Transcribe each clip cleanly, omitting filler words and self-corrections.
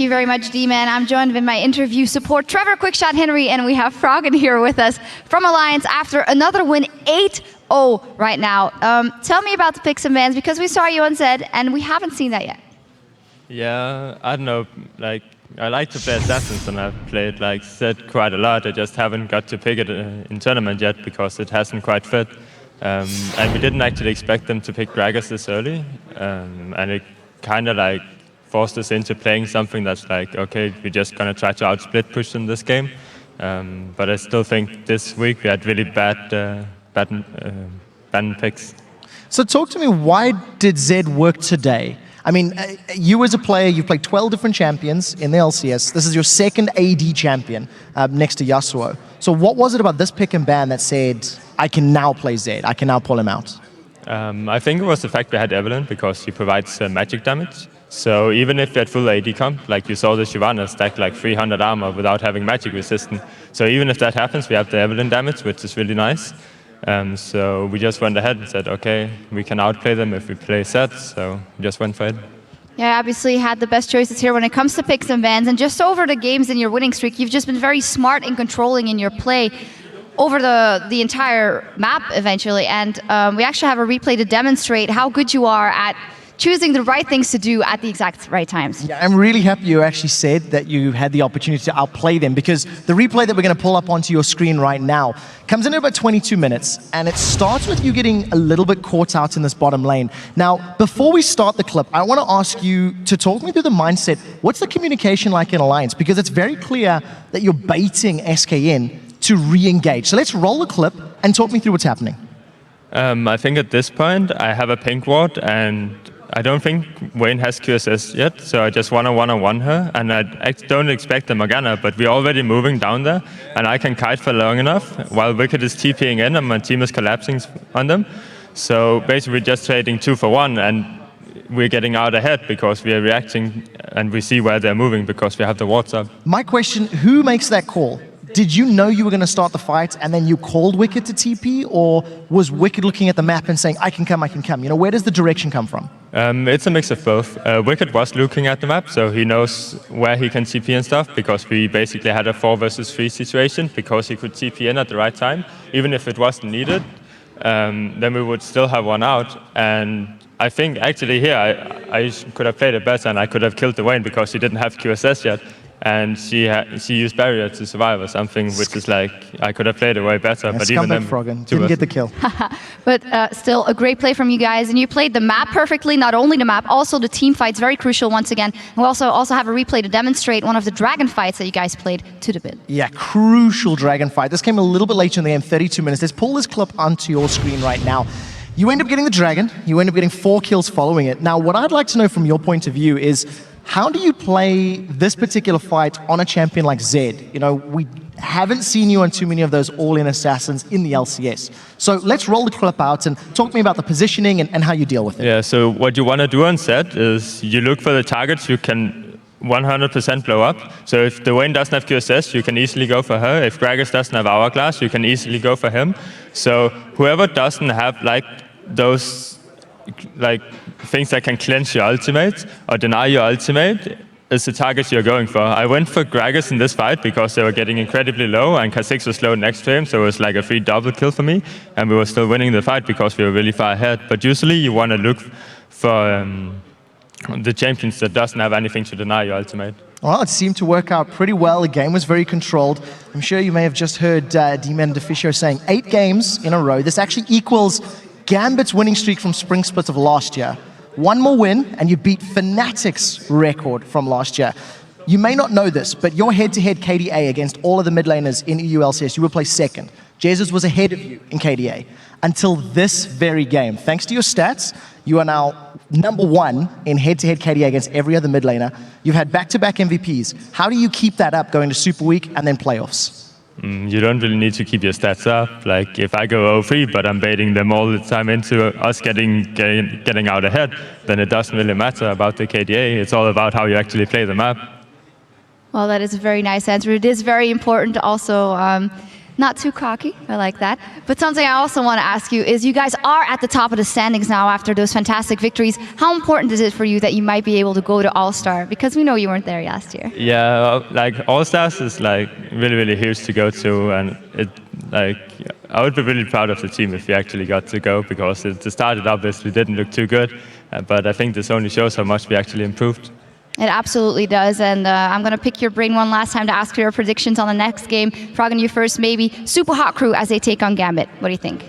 you very much, D-Man. I'm joined with my interview support, Trevor Quickshot Henry, and we have Froggen here with us from Alliance after another win, 8-0 right now. Tell me about the picks and bans, because we saw you on Zed, and we haven't seen that yet. Yeah, I don't know, like, I like to play Assassins, and I've played like Zed quite a lot. I just haven't got to pick it in tournament yet because it hasn't quite fit. And we didn't actually expect them to pick Gragas this early, and it kind of like forced us into playing something that's like, okay, we're just gonna try to outsplit push in this game. But I still think this week we had really bad picks. So talk to me, why did Zed work today? I mean, you as a player, you've played 12 different champions in the LCS. This is your second AD champion next to Yasuo. So what was it about this pick and ban that said, I can now play Zed, I can now pull him out? I think it was the fact we had Evelyn, because she provides magic damage. So even if you had full AD comp, like you saw the Shyvana stack like 300 armor without having magic resistance. So even if that happens, we have the Evelyn damage, which is really nice. So we just went ahead and said, okay, we can outplay them if we play Zed, so we just went for it. Yeah, obviously had the best choices here when it comes to picks and bans, and just over the games in your winning streak, you've just been very smart in controlling in your play over the entire map eventually, and we actually have a replay to demonstrate how good you are at choosing the right things to do at the exact right times. Yeah, I'm really happy you actually said that you had the opportunity to outplay them, because the replay that we're going to pull up onto your screen right now comes in about 22 minutes, and it starts with you getting a little bit caught out in this bottom lane. Now, before we start the clip, I want to ask you to talk me through the mindset. What's the communication like in Alliance? Because it's very clear that you're baiting SKN to re-engage. So let's roll the clip and talk me through what's happening. I think at this point, I have a pink ward, and I don't think Wayne has QSS yet, so I just want to one-on-one her, and I don't expect the Morgana, but we're already moving down there, and I can kite for long enough while Wicked is TPing in and my team is collapsing on them. So basically we're just trading 2 for 1, and we're getting out ahead because we are reacting and we see where they're moving because we have the wards up. My question, who makes that call? Did you know you were going to start the fight and then you called Wicked to TP, or was Wicked looking at the map and saying, I can come, I can come? You know, where does the direction come from? It's a mix of both. Wicked was looking at the map, so he knows where he can TP and stuff, because we basically had a 4 versus 3 situation, because he could TP in at the right time. Even if it wasn't needed, then we would still have one out. And I think actually here I could have played it better, and I could have killed the Vayne because he didn't have QSS yet. And she used barrier to survive or something, which is like, I could have played it way better. But even then, Froggen didn't get the kill. But still a great play from you guys, and you played the map perfectly, not only the map, also the team fights, very crucial once again. And we also have a replay to demonstrate one of the dragon fights that you guys played to the bit. Yeah, crucial dragon fight. This came a little bit later in the game, 32 minutes. Let's pull this clip onto your screen right now. You end up getting the dragon, you end up getting 4 kills following it. Now, what I'd like to know from your point of view is, how do you play this particular fight on a champion like Zed? You know, we haven't seen you on too many of those all-in assassins in the LCS. So let's roll the clip out and talk to me about the positioning and how you deal with it. Yeah, so what you want to do on Zed is you look for the targets you can 100% blow up. So if the Vayne doesn't have QSS, you can easily go for her. If Gragas doesn't have Hourglass, you can easily go for him. So whoever doesn't have like those like things that can cleanse your ultimate or deny your ultimate is the target you're going for. I went for Gragas in this fight because they were getting incredibly low and Kha'Zix was slow next to him, so it was like a free double kill for me, and we were still winning the fight because we were really far ahead. But usually you want to look for the champions that doesn't have anything to deny your ultimate. Well, it seemed to work out pretty well. The game was very controlled. I'm sure you may have just heard D-Man Deficio saying 8 games in a row. This actually equals Gambit's winning streak from Spring Split of last year. 1 more win, and you beat Fnatic's record from last year. You may not know this, but your head-to-head KDA against all of the mid laners in EU LCS, you were placed 2nd. Jesus was ahead of you in KDA until this very game. Thanks to your stats, you are now number 1 in head-to-head KDA against every other mid laner. You've had back-to-back MVPs. How do you keep that up going to Super Week and then playoffs? You don't really need to keep your stats up. Like if I go 0-3, but I'm baiting them all the time into us getting out ahead, then it doesn't really matter about the KDA. It's all about how you actually play the map. Well, that is a very nice answer. It is very important also Not too cocky, I like that. But something I also want to ask you is you guys are at the top of the standings now after those fantastic victories. How important is it for you that you might be able to go to All-Star? Because we know you weren't there last year. Yeah, like All Stars is like really, really huge to go to, and it like I would be really proud of the team if we actually got to go, because it started obviously didn't look too good, but I think this only shows how much we actually improved. It absolutely does, and I'm going to pick your brain one last time to ask for your predictions on the next game. Frogging you first, maybe. Super Hot Crew as they take on Gambit. What do you think?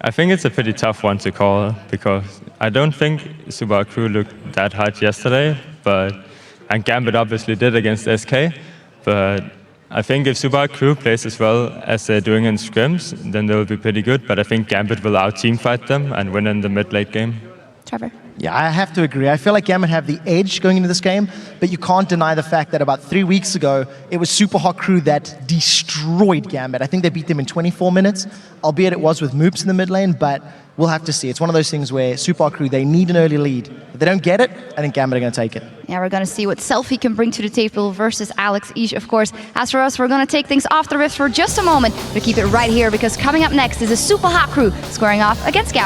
I think it's a pretty tough one to call, because I don't think Super Hot Crew looked that hot yesterday, and Gambit obviously did against SK, but I think if Super Hot Crew plays as well as they're doing in scrims, then they will be pretty good, but I think Gambit will out-team fight them and win in the mid-late game. Trevor? Yeah, I have to agree. I feel like Gambit have the edge going into this game, but you can't deny the fact that about 3 weeks ago, it was Super Hot Crew that destroyed Gambit. I think they beat them in 24 minutes, albeit it was with Moops in the mid lane, but we'll have to see. It's one of those things where Super Hot Crew, they need an early lead. If they don't get it, I think Gambit are going to take it. Yeah, we're going to see what Selfie can bring to the table versus Alex Ish, of course. As for us, we're going to take things off the rift for just a moment, but keep it right here, because coming up next is a Super Hot Crew squaring off against Gambit.